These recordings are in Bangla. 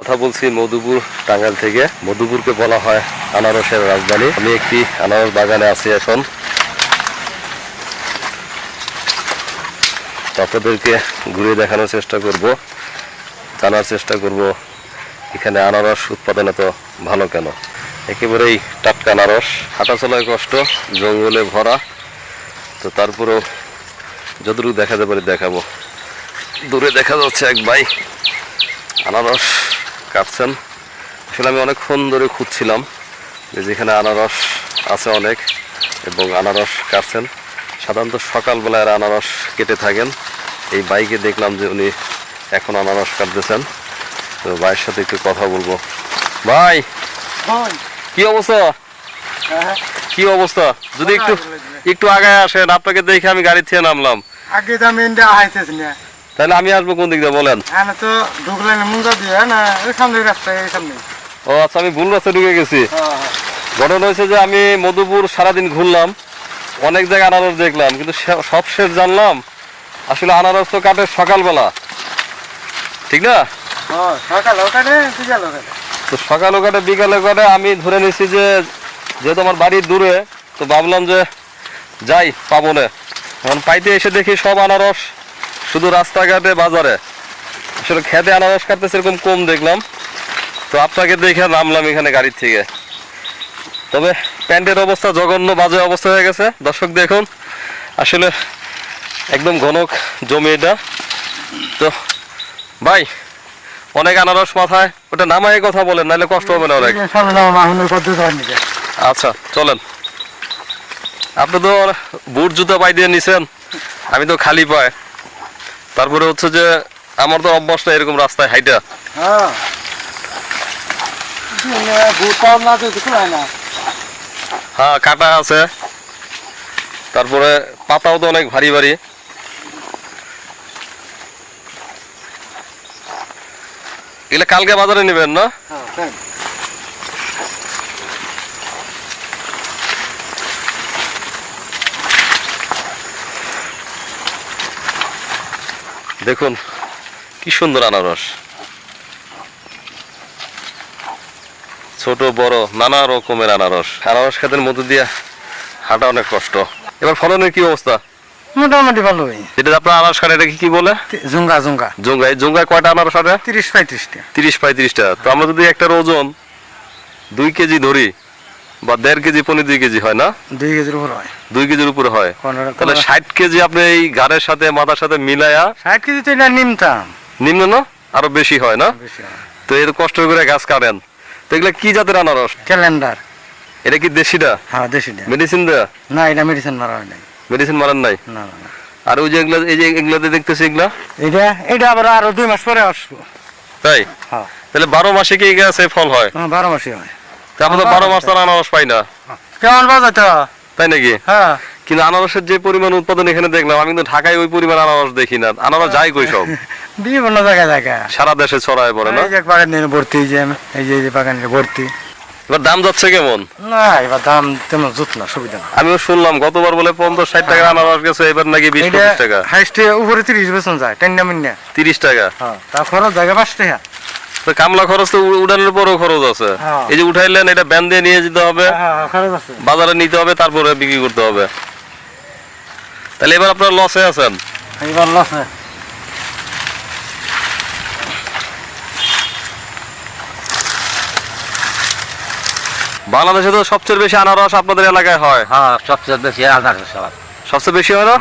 কথা বলছি মধুপুর টাঙ্গাইল থেকে। মধুপুরকে বলা হয় আনারসের রাজধানী। আমি একটি আনারস বাগানে আছি এখন। আপনাদেরকে ঘুরে দেখানোর চেষ্টা করব, জানার চেষ্টা করব এখানে আনারস উৎপাদন এত ভালো কেন। একেবারেই টাটকা আনারস, হাঁটা চলায় কষ্ট, জঙ্গলে ভরা। তো তারপরেও যতটুকু দেখাতে পারি দেখাবো। দূরে দেখা যাচ্ছে এক ভাই আনারস কাটছেন। আসলে আমি অনেকক্ষণ ধরে খুঁজছিলাম যে যেখানে আনারস আছে অনেক এবং আনারস কাটছেন। সাধারণত সকালবেলায় আনারস কেটে থাকেন। এই বাইকে দেখলাম যে উনি এখন আনারস কাটতেছেন। তো ভাইয়ের সাথে একটু কথা বলবো। ভাই কি অবস্থা? কি অবস্থা? যদি একটু একটু আগে আসেন, আপনাকে দেখে আমি গাড়ি থেকে নামলাম। আগে তো আমি ইন্ডিয়া আইতেছি না, তাহলে আমি আসবো কোন দিক দিয়ে বলেন? আমি তো ঢুকলেন মুঙ্গা দিয়ে না, ওই সামনে রাস্তায় এই সামনে। ও আচ্ছা, আমি ভুল রাস্তায় ঢুকে গেছি। ঘটনা হয়েছে যে আমি মধুপুর সারাদিন ঘুরলাম, অনেক জায়গায় আনারস দেখলাম, কিন্তু সব শেষ জানলাম আসলে আনারস তো কাটে সকালবেলা, ঠিক না? সকাল ওখানে বিকাল ওখানে, তো সকালও কাটে বিকালে কাটে। আমি ধরে নিছি যে যেহেতু আমার বাড়ির দূরে, তো ভাবলাম যে যাই পাবো না। এখন পাইতে এসে দেখি সব আনারস শুধু রাস্তাঘাটে বাজারে। আসলে খেতে আনারস কাটতে সেরকম কম দেখলাম। তো আপনাকে দেখে নামলাম এখানে গাড়ির থেকে। তবে প্যান্টের অবস্থা জঘন্য, বাজে অবস্থা হয়ে গেছে। দর্শক দেখুন, আসলে একদম ঘনক জমি এটা। তো ভাই অনেক আনারস মাথায়, ওটা নামায় কথা বলেন, নাহলে কষ্ট হবে না অনেক। আচ্ছা চলেন। আপনি তো বুট জুতা পাই দিয়ে নিছেন, আমি তো খালি পায়। তারপরে হচ্ছে যে আমার তো অভ্যাস না এরকম রাস্তায় হাইটা। হ্যাঁ কাটা আছে, তারপরে পাতাও তো অনেক ভারী ভারী। এগুলো কালকে বাজারে নেবেন না? দেখুন কি সুন্দর আনারস, ছোট বড় নানা রকমের আনারস। আনারস খেতের মধ্যে দিয়ে হাঁটা অনেক কষ্ট। এবার ফলনের কি অবস্থা? মোটামুটি ভালোই। যেটা আপনার আনারস কাটে, এটা কি বলে? জুঙ্গা জুঙ্গা। জুঙ্গা। এই জুঙ্গায় কয়টা আনারস কাটে? 30-35টা। 30-35টা। তো আমরা যদি একটার ওজন 2 কেজি ধরি, বা 1.5 কেজি 2 কেজি হয় না? 2 কেজির উপর হয়। 2 কেজির উপরে হয়। তাহলে 60 কেজি আপনি এই ঘাড়ের সাথে মাথার সাথে মিলায়া। 60 কেজি তো এটা নিমতাম। নিম্ন না, আরো বেশি হয় না? বেশি হয়। তো এর কষ্ট করে গাছ কাটেন। তো এগুলা কি জাতের আনারস? ক্যালেন্ডার। এটা কি দেশিটা? হ্যাঁ দেশিটা। মেডিসিন দেয়া? না, এটা মেডিসিন মারা হয় নাই। মেডিসিন মারান নাই? না না না। আর ওই যে এগুলা, এই যে এগুলাতে দেখতেছি এগুলা, এটা আবার আরো 2 মাস পরে আসবো। তাই? হ্যাঁ। তাহলে 12 মাসে কি গাছে ফল হয়? 12 মাসই হয়। তা আমরা তো 12 মাস তো আনারস পাই না। কেমন বাজার তো? তাই নাকি? হ্যাঁ। কিন্তু আনারসের যে পরিমাণ উৎপাদন এখানে দেখলাম, আমি কিন্তু ঢাকায় ওই পরিমাণ আনারস দেখি না। আনারস যায় কই সব? বিভিন্ন জায়গায় জায়গা সারা দেশে ছড়ায় পড়ে না? এই যে বাগান নিয়ে ভর্তি, এই যে বাগান ভর্তি। এবার দাম যাচ্ছে কেমন? না এবার দাম তেমন জুত না, সুবিধা না। আমিও শুনলাম গতবার বলে 50-60 টাকা আনারস গেছে, এবার নাকি 20-25 টাকা। হাইস্টে উপরে 30 বেতন যায়, টেন্না মিন্না 30 টাকা। হ্যাঁ, তা খরচ জায়গা 5 টাকা। তো কামলা খরচ তো উড়ানোর পরও খরচ আছে। এই যে উঠাইলেন, এটা ব্যান দিয়ে নিয়ে যেতে হবে, খরচ আছে, বাজারে নিতে হবে, তারপরে বিক্রি করতে হবে। তাহলে এবার আপনারা লসে আছেন। এবার লসে। বাংলাদেশে তো সবচেয়ে বেশি আনারস আপনাদের এলাকায় হয়। হ্যাঁ, সবচেয়ে বেশি আনারস। সবচেয়ে বেশি হয় না?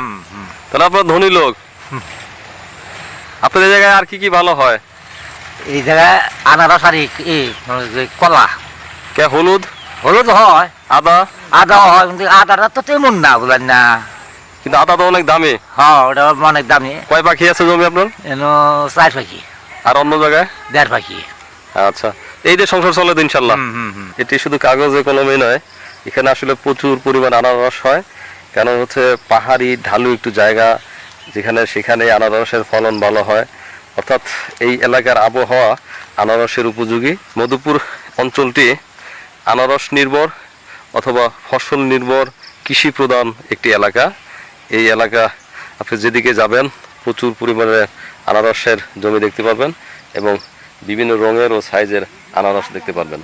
তাহলে আপনারা ধনী লোক। আপনাদের জায়গায় আর কি কি ভালো হয়? এই জায়গায় আনারস আর কলা। কে হলুদ? হলুদ হয়, আদা? আদা হয়, কিন্তু আদাটা তো তেমন না, বুঝলেন না? কিন্তু আদা তো অনেক দামি। হ্যাঁ, ওটা অনেক দামি। কয় পাখি আছে জমি আপনার? 4 পাখি। আর অন্য জায়গায়? 1.5 পাখি। আচ্ছা, এই যে সংসার চলে ইনশাল্লাহ। এটি শুধু কাগজে কলমে নয়, এখানে আসলে প্রচুর পরিমাণ আনারস হয়। কেন হচ্ছে পাহাড়ি ঢালু একটু জায়গা, যেখানে সেখানে আনারসের ফলন ভালো হয়। অর্থাৎ এই এলাকার আবহাওয়া আনারসের উপযোগী। মধুপুর অঞ্চলটি আনারস নির্ভর অথবা ফসল নির্ভর কৃষি প্রধান একটি এলাকা। এই এলাকা আপনি যেদিকে যাবেন প্রচুর পরিমাণে আনারসের জমি দেখতে পাবেন এবং বিভিন্ন রঙের ও সাইজের আনারস দেখতে পারবেন।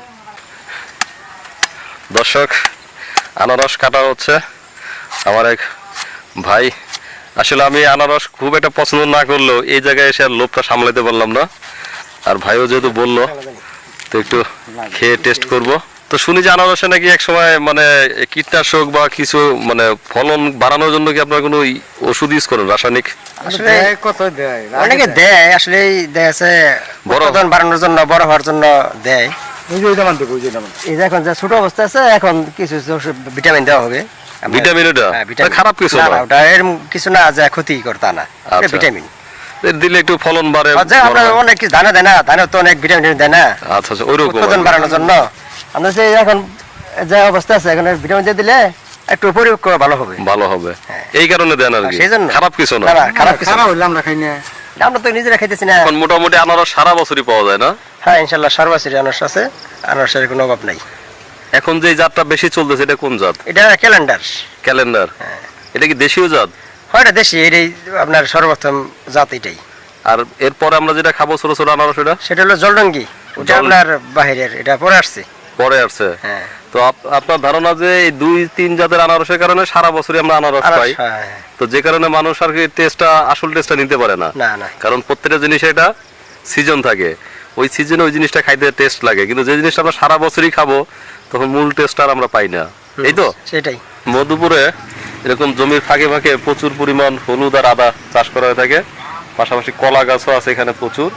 দর্শক, আনারস কাটা হচ্ছে আমার এক ভাই। আসলে আমি আনারস খুব একটা পছন্দ না করলেও এই জায়গায় এসে আর লোভটা সামলাতে পারলাম না, আর ভাইও যেহেতু বললো তো একটু খেয়ে টেস্ট করব। তো শুনি যে আনারসে নাকি এক সময় মানে কীটনাশক বা কিছু মানে ফলন বাড়ানোর জন্য কি আপনারা কোনো ওষুধ ইউজ করেন, রাসায়নিক? আসলে কত দেয় অনেকে দেয়, আসলে দেখছে বড় উৎপাদন বাড়ানোর জন্য, বড় হওয়ার জন্য দেয়। ওই যে ওইটা মানতে ওই যে যেমন এই যে এখন যে ছোট অবস্থা আছে, এখন কিছু ভিটামিন দেওয়া হবে। ভিটামিন? এটা হ্যাঁ, ভিটামিন। খারাপ কিছু না, না, না, ওটা এর কিছু না যে ক্ষতি করতা না, এটা আচ্ছা। ভিটামিন। এর দিলে একটু ফলন বাড়ে। আর যে আপনার অনেক কিছু দানা দেয় না, দানা তো অনেক ভিটামিন দেয় না, আচ্ছা আচ্ছা, ওইরকম উৎপাদন বাড়ানোর জন্য। আমরা যে এখন যে অবস্থা আছে, এখন ভিটামিন দিয়ে দিলে একটু পরিবেশ ভালো হবে। ভালো হবে, এই কারণে দেন আর কি, সেই জন্য খারাপ কিছু না। না, না, খারাপ কিছু না। খারাপ হইলে আমরা খাই না। আমরা তো নিজেরা খাইতেছি না। এখন মোটামুটি আনারস সারা বছরই পাওয়া যায় না? হ্যাঁ, ইনশাল্লাহ সর্বশ্রী আনারস আছে, আনারসের কোনো অভাব নাই। এখন যে জাতটা বেশি চলতেছে এটা কোন জাত? এটা ক্যালেন্ডার। ক্যালেন্ডার? এটা কি দেশীয় জাত? হয় এটা দেশি, এটাই আপনার সর্বপ্রথম জাত এটাই। আর এরপরে আমরা যেটা খাবো ছোট ছোট আনারস, এটা সেটা হলো জলডঙ্গি, ওটা আপনার বাহিরের, এটা পরে আসছে। পরে আসছে? হ্যাঁ। তো আপনার ধারণা যে এই 2-3 জাতের আনারসের কারণে সারা বছরই আমরা আনারস পাই, হ্যাঁ, তো যে কারণে মানুষ আর কি আসল টেস্টটা নিতে পারে না। না, না, কারণ প্রত্যেকটা জিনিসে এটা সিজন থাকে, ওই সিজনে ওই জিনিসটা খাইতে টেস্ট লাগে, কিন্তু যে জিনিসটা আমরা সারা বছরই খাবো তখন মূল টেস্ট আর আমরা পাই না। এই তো সেটাই। মধুপুরে এরকম জমির ফাঁকে ফাঁকে প্রচুর পরিমাণ হলুদ আর আদা চাষ করা হয়ে থাকে, পাশাপাশি কলা গাছও আছে এখানে প্রচুর।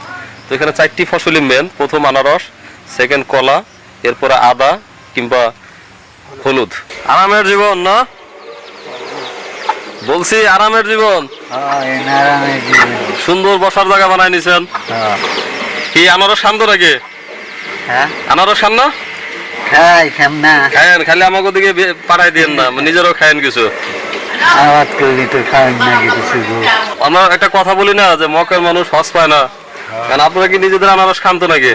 তো এখানে 4টি ফসলই মেন, প্রথম আনারস, সেকেন্ড কলা, এরপরে আদা কিংবা হলুদ। আরামের জীবন না, বলছি আরামের জীবন। সুন্দর বসার জায়গা বানাই নিছেন। কি আনারস খান তো নাকি? হ্যাঁ, আনারস খান না? খাই খাম না, খায়েন, খালি আমাকে দিকে পাঠাই দিয়েন না, নিজেরও খায়েন কিছু। আওয়াজ করলি তো খাওয়ান না কিছু। আমরা একটা কথা বলি না যে মকের মানুষ হজ পায় না, কারণ আপনারা কি নিজেদের আনারস খান তো নাকি?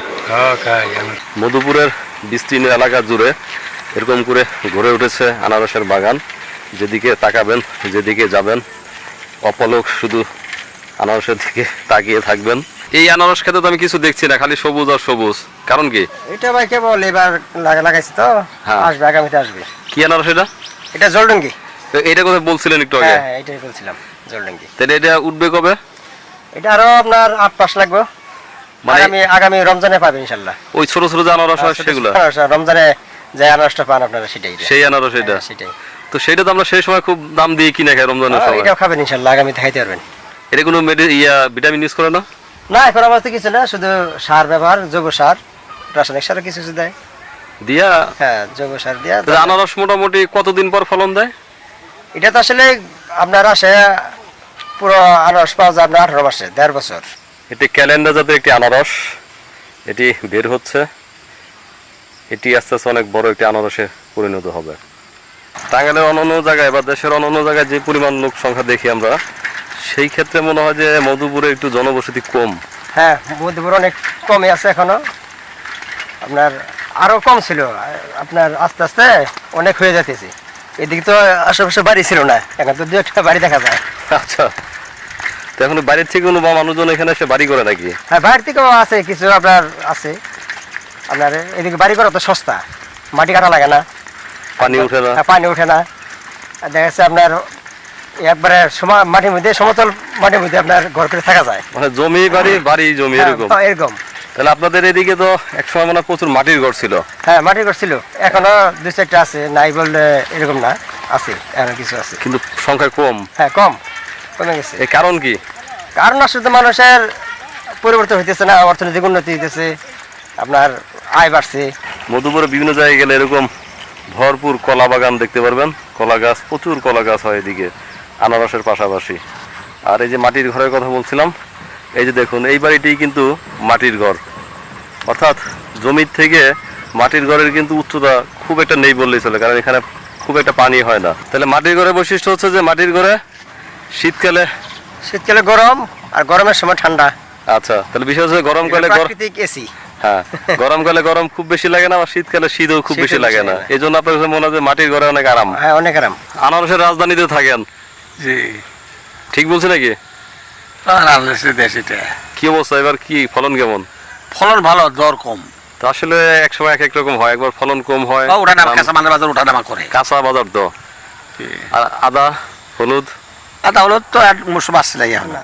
মধুপুরের বিস্তীর্ণ এলাকা জুড়ে এরকম করে গড়ে উঠেছে আনারসের বাগান। যেদিকে তাকাবেন, যেদিকে যাবেন, অপলক শুধু আনারসের দিকে তাকিয়ে থাকবেন। এই আনারস খেতে তো আমি কিছু দেখছি না, খালি সবুজ আর সবুজ, কারণ কি? এটা ভাই কেবল এবার লাগাইছি তো, হ্যাঁ। আসবে, আগামীতে আসবে। কি আনারস এটা? এটা জলডঙ্গি। তো এইটা কথা বলছিলেন একটু আগে। হ্যাঁ, এটাই বলছিলাম, জলডঙ্গি। তাহলে এটা উঠবে কবে? এটা আরো আপনার 8 মাস লাগবে, মানে আগামী রমজানে পাবে ইনশাল্লাহ। ওই ছোট ছোট যে আনারস হয় সেগুলো? রমজানে যে আনারসটা পান আপনারা সেটাই। সেই আনারস এটা? হ্যাঁ, সেটাই। তো সেটা তো আমরা সেই সময় খুব দাম দিয়ে কিনে খাই রমজানের সময়। এটাও খাবেন ইনশাল্লাহ, আগামীতে খাইতে পারবেন। এটা কোনো ভিটামিন ইউজ করে না? না, এখন আমার তো কিছু না, শুধু সার ব্যবহার, জৈব সার, রাসায়নিক সার কিছু কিছু দেয় দিয়া? হ্যাঁ, জৈব সার দিয়া। তো আনারস মোটামুটি কতদিন পর ফলন দেয়? এটা তো আসলে আপনার আসে পুরো আনারস পাওয়া যায় আপনার 18 মাসে, 1.5 বছর। এটি ক্যালেন্ডার জাতের একটি আনারস, এটি বের হচ্ছে, এটি আস্তে আস্তে অনেক বড় একটি আনারসে পরিণত হবে। টাঙ্গাইলের অন্যান্য জায়গায় বা দেশের অন্যান্য জায়গায় যে পরিমাণ লোক সংখ্যা দেখি আমরা, সেই ক্ষেত্রে মনে হয় যে মধুপুরে একটু জনবসতি কম। হ্যাঁ, মধুপুর অনেক কমে আছে এখনো, আপনার আরো কম ছিল, আপনার আস্তে আস্তে অনেক হয়ে যাইতেছে। এদিকে তো আশেপাশে বাড়ি ছিল না, এখন তো 2-1টা বাড়ি দেখা যায়। আচ্ছা, তো এখন বাইরের থেকে কোনো বা মানুষজন এখানে এসে বাড়ি করে নাকি? হ্যাঁ, বাইরে থেকেও আছে কিছু আপনার আছে। আপনার এদিকে বাড়ি করা তো সস্তা, মাটি কাটা লাগে না, পানি উঠে না? হ্যাঁ, পানি ওঠে না। আর দেখা যাচ্ছে আপনার একবারে মাটির মধ্যে, সমতল মাটির মধ্যে আপনার ঘর করে থাকা যায়। মানে জমি বাড়ি, বাড়ি জমি, হ্যাঁ, এরকম? এরকম। তাহলে আপনাদের এদিকে তো একসময় মনে হয় প্রচুর মাটির ঘর ছিল? হ্যাঁ, মাটির ঘর ছিল, এখনো 2-4টা আছে, নাই বললে এরকম না, আছে এখনো কিছু আছে, কিন্তু সংখ্যা কম। হ্যাঁ, কমে গেছে। এর কারণ কি? কারণ আসলে তো মানুষের পরিবর্তন হইতেছে না, অর্থনৈতিক উন্নতি হইতেছে, আপনার আয় বাড়ছে। মধুপুরে বিভিন্ন জায়গায় গেলে এরকম ভরপুর কলা বাগান দেখতে পারবেন, কলা গাছ, প্রচুর কলা গাছ হয় এদিকে আনারসের পাশাপাশি। আর এই যে মাটির ঘরের কথা বলছিলাম, এই যে দেখুন, এই বাড়িটি কিন্তু মাটির ঘর, অর্থাৎ জমির থেকে মাটির ঘরের কিন্তু উচ্চতা খুব একটা নেই বললেই চলে, কারণ এখানে খুব একটা পানি হয় না। তাহলে মাটির ঘরের বৈশিষ্ট্য হচ্ছে যে মাটির ঘরে শীতকালে গরম, আর গরমের সময় ঠান্ডা। আচ্ছা, তাহলে বিশেষ করে গরমকালে প্রাকৃতিক এসি। হ্যাঁ, গরমকালে গরম খুব বেশি লাগে না, আর শীতকালে শীতও খুব বেশি লাগে না, এই জন্য আপনার কাছে মনে হয় যে মাটির ঘরে অনেক আরাম। হ্যাঁ, অনেক আরাম। আনারসের রাজধানীতে থাকেন? জি, ঠিক বলছি নাকি? আনারসের দেশ এটা। কি অবস্থা, এবার কি ফলন কেমন? ফলন ভালো, দর কম। তো আসলে এক সময় এক এক রকম হয়, একবার ফলন কম হয়, ওঠানামা, দাম- কাঁচা মালের বাজার ওঠানামা করে। কাঁচা বাজার তো। আর আদা হলুদ আর তাহলে তো আর মৌসুম আসছে না এখন।